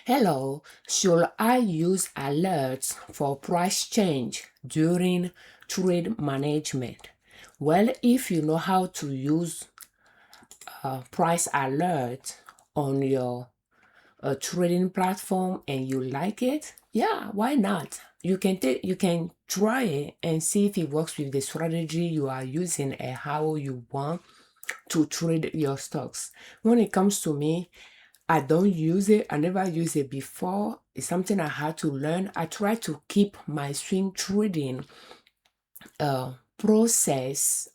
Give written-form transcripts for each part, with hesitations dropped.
Hello, should I use alerts for price change during trade management? Well, if you know how to use price alert on your trading platform and you like it, yeah, why not? You can try it and see if it works with the strategy you are using and how you want to trade your stocks. When it comes to me, I don't use it. I never used it before. It's something I had to learn. I try to keep my swing trading process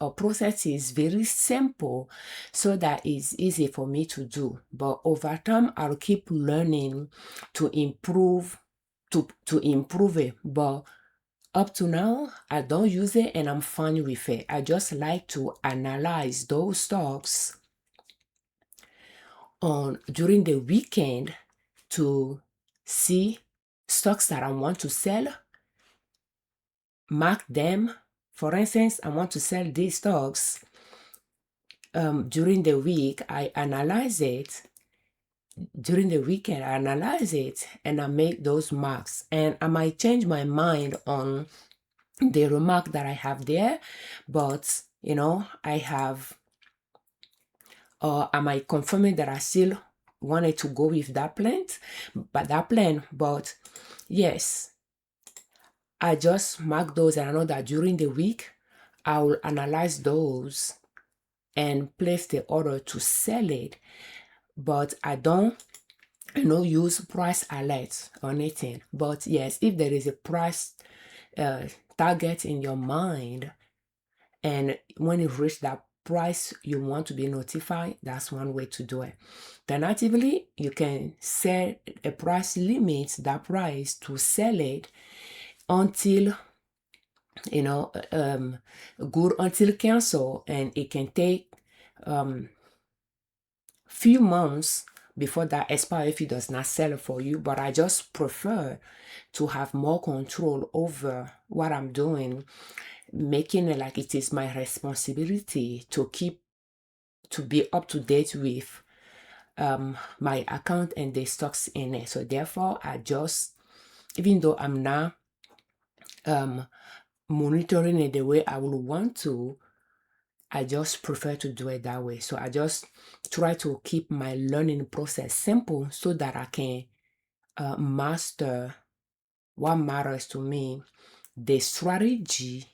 is very simple so that it's easy for me to do. But over time, I'll keep learning to improve to improve it. But up to now, I don't use it and I'm fine with it. I just like to analyze those stocks on during the weekend to see stocks that I want to sell, mark them. For instance, I want to sell these stocks. During the week, I analyze it. During the weekend, I analyze it and I make those marks. And I might change my mind on the remark that I have there, but I might confirm it that I still wanted to go with that plan. But yes, I just mark those and I know that during the week, I will analyze those and place the order to sell it. But I don't use price alerts or anything. But yes, if there is a price target in your mind, and when you reach that price you want to be notified, that's one way to do it. Alternatively, you can set a price limit, that price to sell it until good until cancel, and it can take few months before that expire if it does not sell for you. But I just prefer to have more control over what I'm doing, making it like it is my responsibility to be up to date with my account and the stocks in it. So therefore, I just, even though I'm not monitoring it the way I would want to, I just prefer to do it that way. So I just try to keep my learning process simple so that I can master what matters to me, the strategy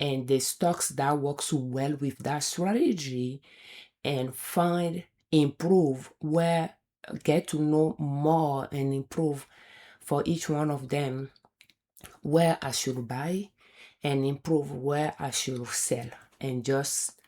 and the stocks that works well with that strategy, and get to know more and improve for each one of them where I should buy and improve where I should sell, and just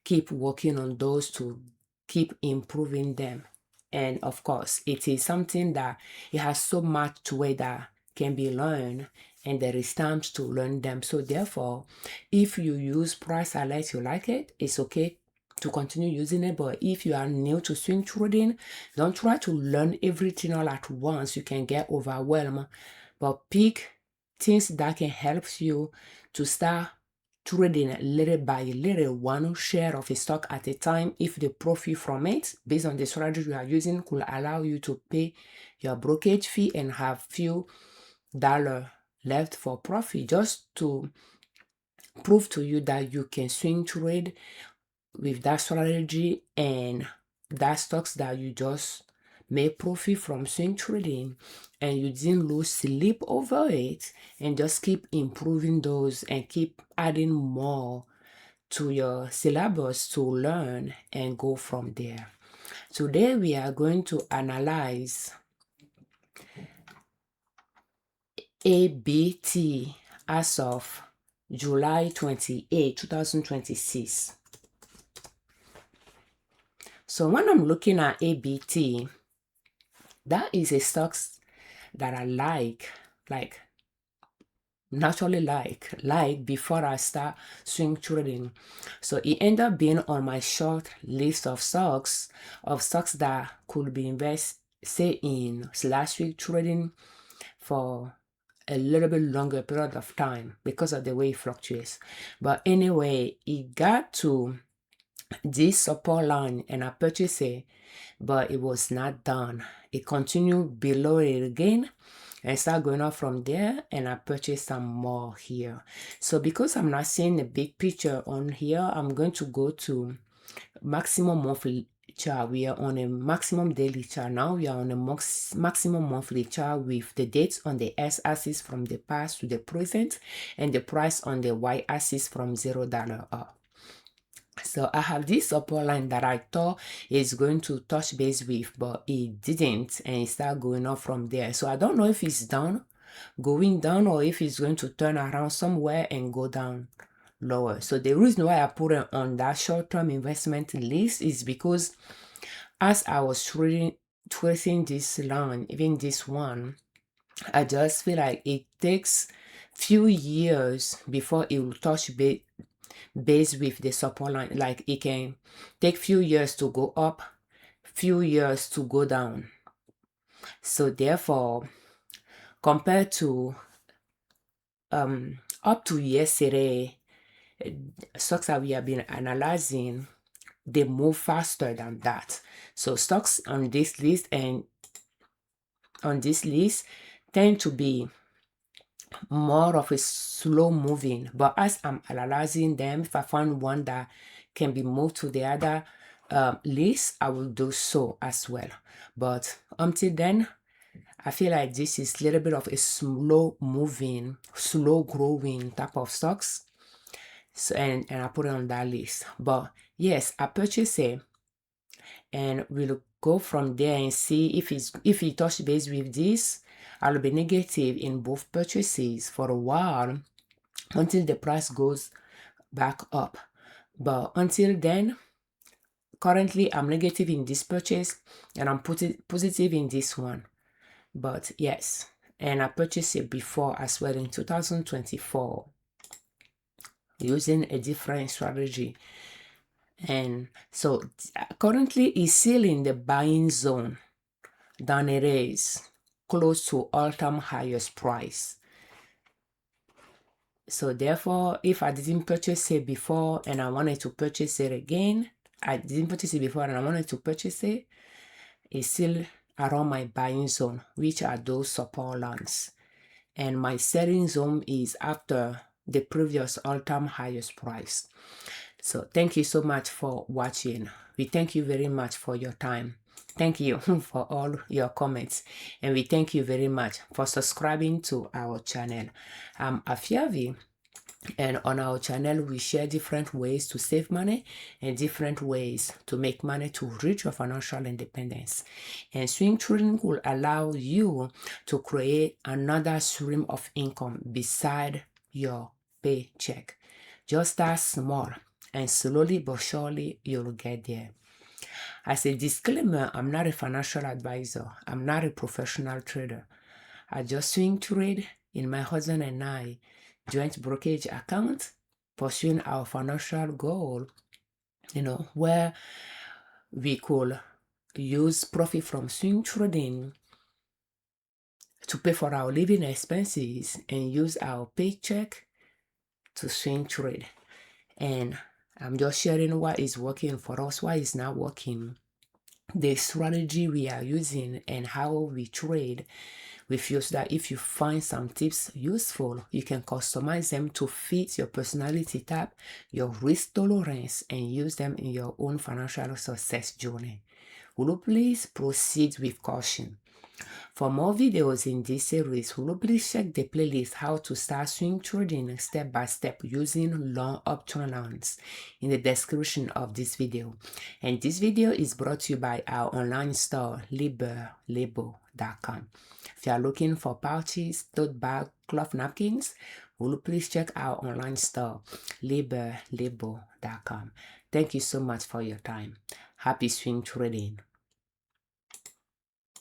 keep working on those to keep improving them. And of course, it is something that it has so much to it that can be learned, and there is times to learn them. So therefore, if you use price alert, you like it, it's okay to continue using it. But if you are new to swing trading, don't try to learn everything all at once. You can get overwhelmed, but pick things that can help you to start trading little by little, one share of a stock at a time. If the profit from it, based on the strategy you are using, could allow you to pay your brokerage fee and have few dollars left for profit, just to prove to you that you can swing trade with that strategy and that stocks that you just made profit from swing trading, and you didn't lose sleep over it, and just keep improving those and keep adding more to your syllabus to learn and go from there. Today we are going to analyze ABT as of July 28, 2026. So when I'm looking at ABT, that is a stocks that I naturally like before I start swing trading. So it ended up being on my short list of stocks that could be invested, say, in swing trading for a little bit longer period of time because of the way it fluctuates. But anyway, it got to this support line and I purchased it, but it was not done. It continued below it again and start going up from there, and I purchased some more here. So because I'm not seeing the big picture on here, I'm going to go to maximum monthly chart. We are on a maximum daily chart now. We are on a maximum monthly chart with the dates on the x-axis from the past to the present and the price on the y-axis from $0 up. So I have this support line that I thought is going to touch base with, but it didn't, and it started going up from there. So I don't know if it's going down, or if it's going to turn around somewhere and go down lower. So the reason why I put it on that short-term investment list is because as I was tracing this line, even this one, I just feel like it takes few years before it will touch base with the support line. Like it can take few years to go up, few years to go down. So therefore, compared to up to yesterday, stocks that we have been analyzing, they move faster than that. So stocks on this list and on this list tend to be more of a slow moving, but as I'm analyzing them, if I find one that can be moved to the other list, I will do so as well. But until then, I feel like this is a little bit of a slow moving, slow growing type of stocks. So, and I put it on that list. But yes, I purchased it, and we'll go from there and see if it touch base with this. I'll be negative in both purchases for a while until the price goes back up. But until then, currently I'm negative in this purchase and I'm positive in this one. But yes, and I purchased it before as well in 2024 using a different strategy. And so currently it's still in the buying zone than it is close to all-time highest price. So therefore, if I didn't purchase it before and I wanted to purchase it again, I didn't purchase it before and I wanted to purchase it, it's still around my buying zone, which are those support lines. And my selling zone is after the previous all-time highest price. So thank you so much for watching. We thank you very much for your time. Thank you for all your comments, and we thank you very much for subscribing to our channel. I'm Afiavi, and on our channel we share different ways to save money and different ways to make money to reach your financial independence. And swing trading will allow you to create another stream of income beside your paycheck. Just start small, and slowly but surely you'll get there. As a disclaimer, I'm not a financial advisor. I'm not a professional trader. I just swing trade in my husband and I joint brokerage account, pursuing our financial goal, where we could use profit from swing trading to pay for our living expenses and use our paycheck to swing trade. And I'm just sharing what is working for us, what is not working, the strategy we are using, and how we trade with you, so that if you find some tips useful, you can customize them to fit your personality type, your risk tolerance, and use them in your own financial success journey. Will you please proceed with caution? For more videos in this series, will you please check the playlist How to Start Swing Trading Step by Step Using Long Uptrend Lines in the description of this video. And this video is brought to you by our online store, Liberman.com. If you are looking for pouches, tote bag, cloth napkins, will you please check our online store, Liberman.com. Thank you so much for your time. Happy swing trading.